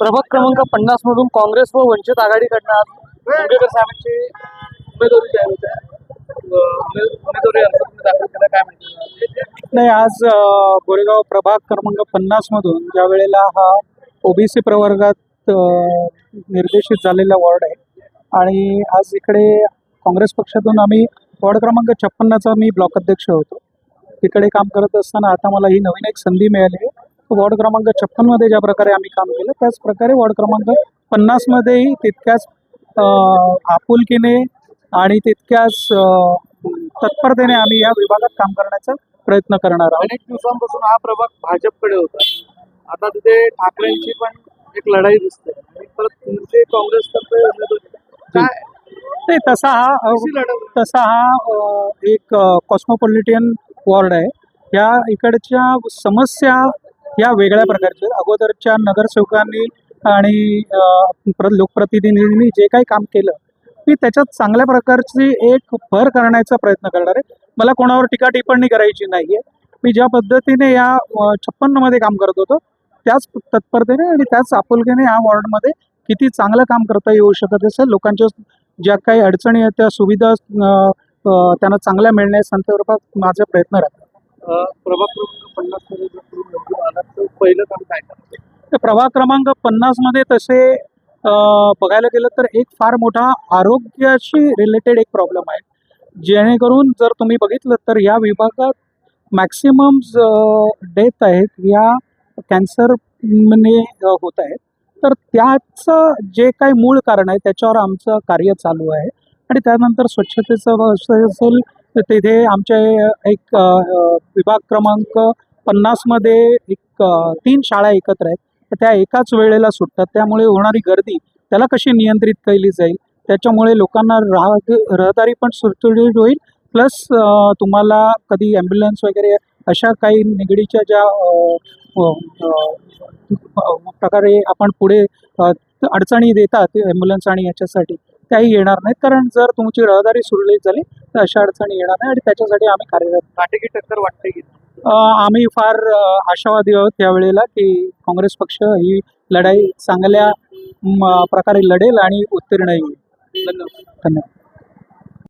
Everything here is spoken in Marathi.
प्रभाग क्रमांक 50 मधून काँग्रेस व वंचित आघाडीकडनं आज मुंडेकर साहेबांची उमेदवारी जाहीर होत आहे. उमेदवारी अर्ज तुम्ही दाखल केला, काय माहिती? नाही, आज गोरेगाव प्रभाग क्रमांक 50 मधून ज्या वेळेला हा ओबीसी प्रवर्गात निर्देशित झालेला वॉर्ड आहे आणि आज इकडे काँग्रेस पक्षातून आम्ही वॉर्ड क्रमांक 56चा मी ब्लॉक अध्यक्ष होतो. तिकडे काम करत असताना आता मला ही नवीन एक संधी मिळाली आहे. वॉर्ड क्रमांक 56 मध्ये ज्या प्रकारे आम्ही काम केलं त्याच प्रकारे वॉर्ड क्रमांक 50 मध्येही तितक्याच आपुलकीने आणि तितक्याच तत्परतेने आम्ही या विभागात काम करण्याचा प्रयत्न करणार आहोत. अनेक दिवसांपासून हा प्रभाग भाजपकडे होता. आता तिथे ठाकरेंची पण एक लढाई दिसते आणि परत तुमचे काँग्रेसतर्फे काय नाही, तसा हा एक कॉस्मोपॉलिटियन वॉर्ड आहे. या इकडच्या समस्या या वेगळ्या प्रकारच्या. अगोदरच्या नगरसेवकांनी आणि लोकप्रतिनिधींनी जे काही काम केलं मी त्याच्यात चांगल्या प्रकारची एक भर करण्याचा प्रयत्न करणार आहे. मला कोणावर टीका टिप्पणी करायची नाही आहे. मी ज्या पद्धतीने या 56 मध्ये काम करत होतो त्याच तत्परतेने आणि त्याच आपुलकीने या वॉर्डमध्ये किती चांगलं काम करता येऊ शकत असेल, लोकांच्या ज्या काही अडचणी आहेत त्या सुविधा त्यांना चांगल्या मिळण्यासंदर्भात माझे प्रयत्न राहतात. प्रभाग क्रमांक 50 मध्ये जर तुम्ही निवडून आलात तर पहिलं काम काय करायचं? तर प्रभाग क्रमांक 50 मध्ये तसे बघायला गेलं तर एक फार मोठा आरोग्याशी रिलेटेड एक प्रॉब्लेम आहे. जेणेकरून जर तुम्ही बघितलं तर या विभागात मॅक्सिमम डेथ आहेत या कॅन्सरने होत आहेत. तर त्याचं जे काही मूळ कारण आहे त्याच्यावर आमचं कार्य चालू आहे आणि त्यानंतर स्वच्छतेचं असेल तर तिथे आमच्या एक विभाग क्रमांक 50 मध्ये एक 3 शाळा एकत्र आहेत. तर त्या एकाच वेळेला सुटतात, त्यामुळे होणारी गर्दी त्याला कशी नियंत्रित केली जाईल, त्याच्यामुळे लोकांना रहदारी पण सुरळीत होईल. प्लस तुम्हाला कधी ॲम्ब्युलन्स वगैरे अशा काही निगडीच्या ज्या प्रकारे आपण पुढे अडचणी देतात ॲम्ब्युलन्स आणि याच्यासाठी त्याही येणार नाहीत. कारण जर तुमची रहदारी सुरळीत झाली तर अशा अडचणी येणार नाही आणि त्याच्यासाठी आम्ही कार्यरत. काटेकी टक्कर वाटते की आम्ही फार आशावादी आहोत त्यावेळेला की काँग्रेस पक्ष ही लढाई चांगल्या प्रकारे लढेल आणि उत्तीर्ण येईल. धन्यवाद. धन्यवाद.